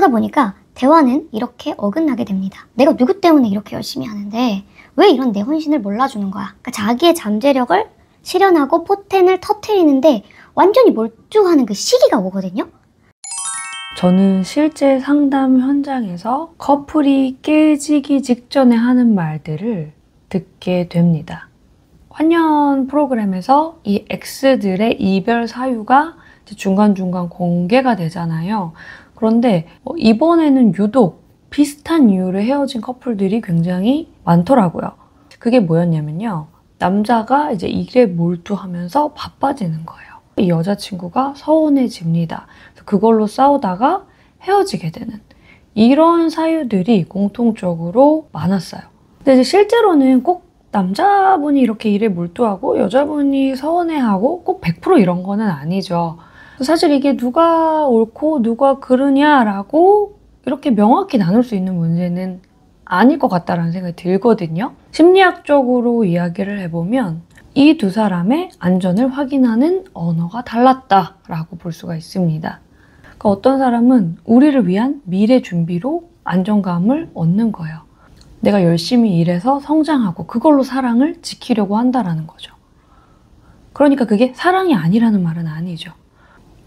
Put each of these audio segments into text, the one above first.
그러다 보니까 대화는 이렇게 어긋나게 됩니다. 내가 누구 때문에 이렇게 열심히 하는데 왜 이런 내 헌신을 몰라주는 거야? 그러니까 자기의 잠재력을 실현하고 포텐을 터트리는데 완전히 몰두하는 그 시기가 오거든요. 저는 실제 상담 현장에서 커플이 깨지기 직전에 하는 말들을 듣게 됩니다. 환연 프로그램에서 이 X들의 이별 사유가 중간중간 공개가 되잖아요. 그런데 이번에는 유독 비슷한 이유로 헤어진 커플들이 굉장히 많더라고요. 그게 뭐였냐면요. 남자가 이제 일에 몰두하면서 바빠지는 거예요. 이 여자친구가 서운해집니다. 그걸로 싸우다가 헤어지게 되는 이런 사유들이 공통적으로 많았어요. 근데 이제 실제로는 꼭 남자분이 이렇게 일에 몰두하고 여자분이 서운해하고 꼭 100% 이런 거는 아니죠. 사실 이게 누가 옳고 누가 그르냐라고 이렇게 명확히 나눌 수 있는 문제는 아닐 것 같다라는 생각이 들거든요. 심리학적으로 이야기를 해보면 이 두 사람의 안전을 확인하는 언어가 달랐다라고 볼 수가 있습니다. 그러니까 어떤 사람은 우리를 위한 미래 준비로 안정감을 얻는 거예요. 내가 열심히 일해서 성장하고 그걸로 사랑을 지키려고 한다라는 거죠. 그러니까 그게 사랑이 아니라는 말은 아니죠.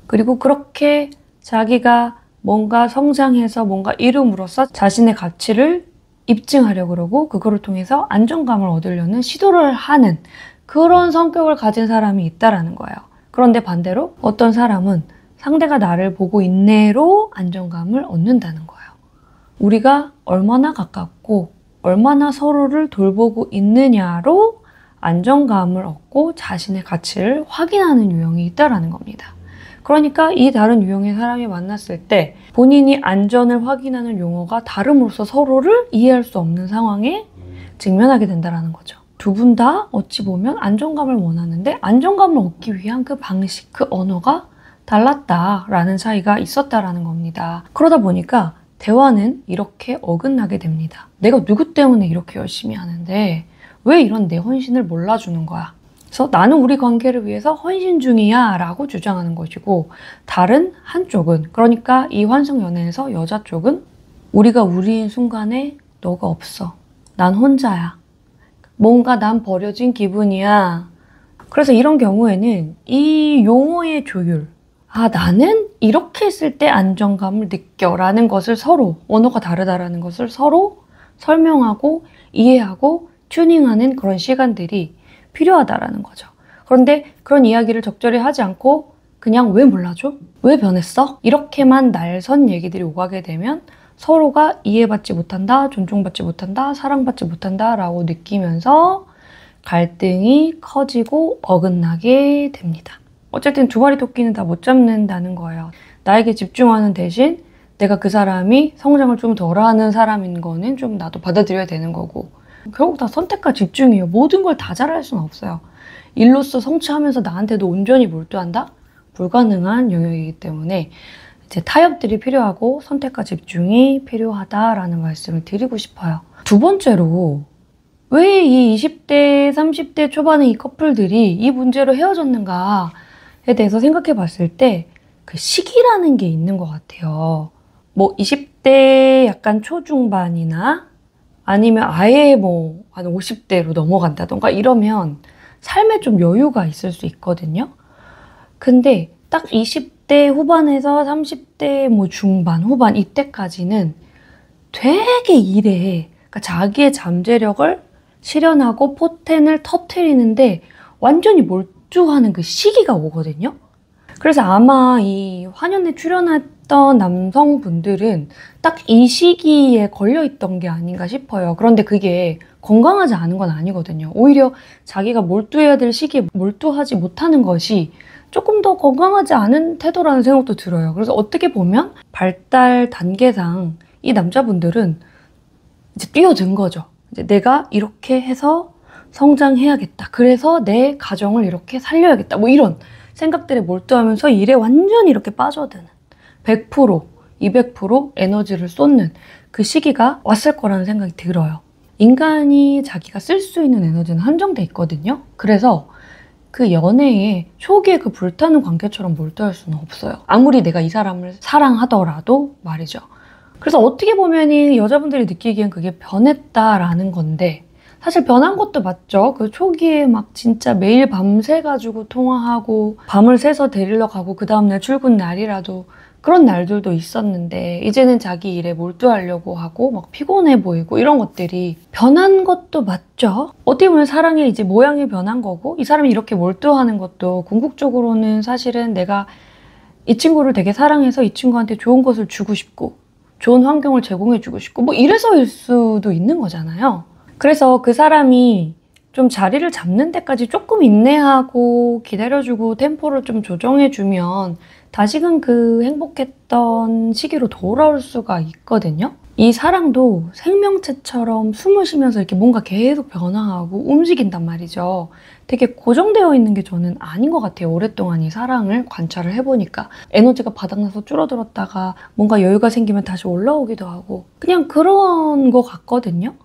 그리고 그렇게 자기가 뭔가 성장해서 뭔가 이룸으로써 자신의 가치를 입증하려고 그러고 그거를 통해서 안정감을 얻으려는 시도를 하는 그런 성격을 가진 사람이 있다라는 거예요. 그런데 반대로 어떤 사람은 상대가 나를 보고 있네로 안정감을 얻는다는 거예요. 우리가 얼마나 가깝고 얼마나 서로를 돌보고 있느냐로 안정감을 얻고 자신의 가치를 확인하는 유형이 있다라는 겁니다. 그러니까 이 다른 유형의 사람이 만났을 때 본인이 안전을 확인하는 용어가 다름으로써 서로를 이해할 수 없는 상황에 직면하게 된다는 거죠. 두 분 다 어찌 보면 안정감을 원하는데 안정감을 얻기 위한 그 방식, 그 언어가 달랐다라는 차이가 있었다라는 겁니다. 그러다 보니까 대화는 이렇게 어긋나게 됩니다. 내가 누구 때문에 이렇게 열심히 하는데 왜 이런 내 헌신을 몰라주는 거야? 그래서 나는 우리 관계를 위해서 헌신 중이야 라고 주장하는 것이고 다른 한쪽은 그러니까 이 환승연애에서 여자 쪽은 우리가 우리인 순간에 너가 없어. 난 혼자야. 뭔가 난 버려진 기분이야. 그래서 이런 경우에는 이 용어의 조율 나는 이렇게 했을 때 안정감을 느껴 라는 것을 서로 언어가 다르다라는 것을 서로 설명하고 이해하고 튜닝하는 그런 시간들이 필요하다라는 거죠. 그런데 그런 이야기를 적절히 하지 않고 그냥 왜 몰라줘? 왜 변했어? 이렇게만 날선 얘기들이 오가게 되면 서로가 이해받지 못한다, 존중받지 못한다, 사랑받지 못한다 라고 느끼면서 갈등이 커지고 어긋나게 됩니다. 어쨌든 두 마리 토끼는 다 못 잡는다는 거예요. 나에게 집중하는 대신 내가 그 사람이 성장을 좀 덜하는 사람인 거는 좀 나도 받아들여야 되는 거고 결국 다 선택과 집중이에요. 모든 걸 다 잘할 수는 없어요. 일로서 성취하면서 나한테도 온전히 몰두한다? 불가능한 영역이기 때문에 이제 타협들이 필요하고 선택과 집중이 필요하다라는 말씀을 드리고 싶어요. 두 번째로 왜 이 20대, 30대 초반의 이 커플들이 이 문제로 헤어졌는가에 대해서 생각해 봤을 때 그 시기라는 게 있는 것 같아요. 뭐 20대 약간 초중반이나 아니면 아예 뭐 한 50대로 넘어간다던가 이러면 삶에 좀 여유가 있을 수 있거든요. 근데 딱 20대 후반에서 30대 뭐 중반, 후반 이때까지는 되게 일에 그러니까 자기의 잠재력을 실현하고 포텐을 터트리는데 완전히 몰두하는 그 시기가 오거든요. 그래서 아마 이 환연에 출연했던 남성분들은 딱 이 시기에 걸려있던 게 아닌가 싶어요. 그런데 그게 건강하지 않은 건 아니거든요. 오히려 자기가 몰두해야 될 시기에 몰두하지 못하는 것이 조금 더 건강하지 않은 태도라는 생각도 들어요. 그래서 어떻게 보면 발달 단계상 이 남자분들은 이제 뛰어든 거죠. 이제 내가 이렇게 해서 성장해야겠다. 그래서 내 가정을 이렇게 살려야겠다. 뭐 이런 생각들에 몰두하면서 일에 완전히 이렇게 빠져드는 100%, 200% 에너지를 쏟는 그 시기가 왔을 거라는 생각이 들어요. 인간이 자기가 쓸 수 있는 에너지는 한정돼 있거든요. 그래서 그 연애에 초기에 그 불타는 관계처럼 몰두할 수는 없어요. 아무리 내가 이 사람을 사랑하더라도 말이죠. 그래서 어떻게 보면 여자분들이 느끼기엔 그게 변했다라는 건데 사실 변한 것도 맞죠. 그 초기에 막 진짜 매일 밤새가지고 통화하고 밤을 새서 데리러 가고 그 다음날 출근 날이라도 그런 날들도 있었는데 이제는 자기 일에 몰두하려고 하고 막 피곤해 보이고 이런 것들이 변한 것도 맞죠. 어떻게 보면 사랑의 이제 모양이 변한 거고 이 사람이 이렇게 몰두하는 것도 궁극적으로는 사실은 내가 이 친구를 되게 사랑해서 이 친구한테 좋은 것을 주고 싶고 좋은 환경을 제공해주고 싶고 뭐 이래서일 수도 있는 거잖아요. 그래서 그 사람이 좀 자리를 잡는 데까지 조금 인내하고 기다려주고 템포를 좀 조정해주면 다시금 그 행복했던 시기로 돌아올 수가 있거든요. 이 사랑도 생명체처럼 숨을 쉬면서 이렇게 뭔가 계속 변화하고 움직인단 말이죠. 되게 고정되어 있는 게 저는 아닌 것 같아요. 오랫동안 이 사랑을 관찰을 해보니까. 에너지가 바닥나서 줄어들었다가 뭔가 여유가 생기면 다시 올라오기도 하고 그냥 그런 것 같거든요.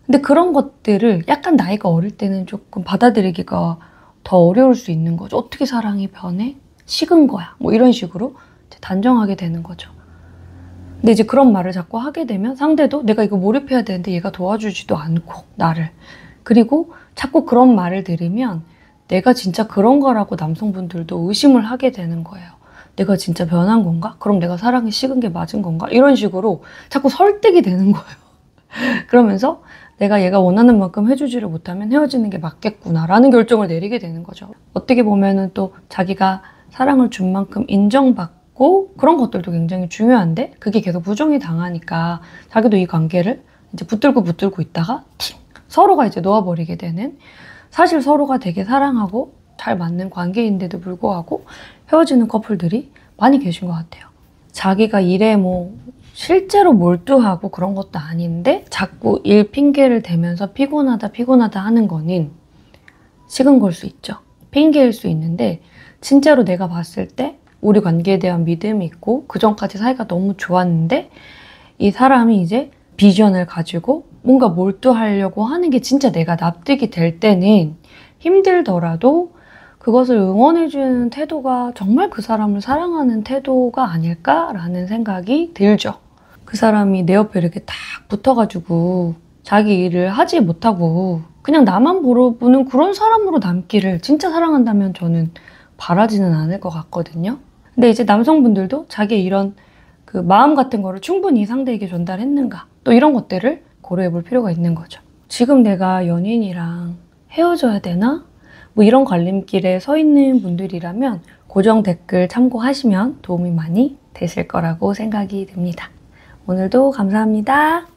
근데 그런 것들을 약간 나이가 어릴 때는 조금 받아들이기가 더 어려울 수 있는 거죠. 어떻게 사랑이 변해? 식은 거야. 뭐 이런 식으로 단정하게 되는 거죠. 근데 이제 그런 말을 자꾸 하게 되면 상대도 내가 이거 몰입해야 되는데 얘가 도와주지도 않고 나를. 그리고 자꾸 그런 말을 들으면 내가 진짜 그런 거라고 남성분들도 의심을 하게 되는 거예요. 내가 진짜 변한 건가? 그럼 내가 사랑이 식은 게 맞은 건가? 이런 식으로 자꾸 설득이 되는 거예요. 그러면서 내가 얘가 원하는 만큼 해주지를 못하면 헤어지는 게 맞겠구나라는 결정을 내리게 되는 거죠. 어떻게 보면은 또 자기가 사랑을 준 만큼 인정받고 그런 것들도 굉장히 중요한데 그게 계속 부정이 당하니까 자기도 이 관계를 이제 붙들고 있다가 서로가 이제 놓아버리게 되는 사실 서로가 되게 사랑하고 잘 맞는 관계인데도 불구하고 헤어지는 커플들이 많이 계신 것 같아요. 자기가 일에 뭐 실제로 몰두하고 그런 것도 아닌데 자꾸 일 핑계를 대면서 피곤하다 하는 거는 식은 걸 수 있죠. 핑계일 수 있는데 진짜로 내가 봤을 때 우리 관계에 대한 믿음이 있고 그전까지 사이가 너무 좋았는데 이 사람이 이제 비전을 가지고 뭔가 몰두하려고 하는 게 진짜 내가 납득이 될 때는 힘들더라도 그것을 응원해주는 태도가 정말 그 사람을 사랑하는 태도가 아닐까라는 생각이 들죠. 그 사람이 내 옆에 이렇게 딱 붙어가지고 자기 일을 하지 못하고 그냥 나만 보는 그런 사람으로 남기를 진짜 사랑한다면 저는 바라지는 않을 것 같거든요. 근데 이제 남성분들도 자기의 이런 그 마음 같은 거를 충분히 상대에게 전달했는가 또 이런 것들을 고려해 볼 필요가 있는 거죠. 지금 내가 연인이랑 헤어져야 되나? 뭐 이런 갈림길에 서 있는 분들이라면 고정 댓글 참고하시면 도움이 많이 되실 거라고 생각이 듭니다. 오늘도 감사합니다.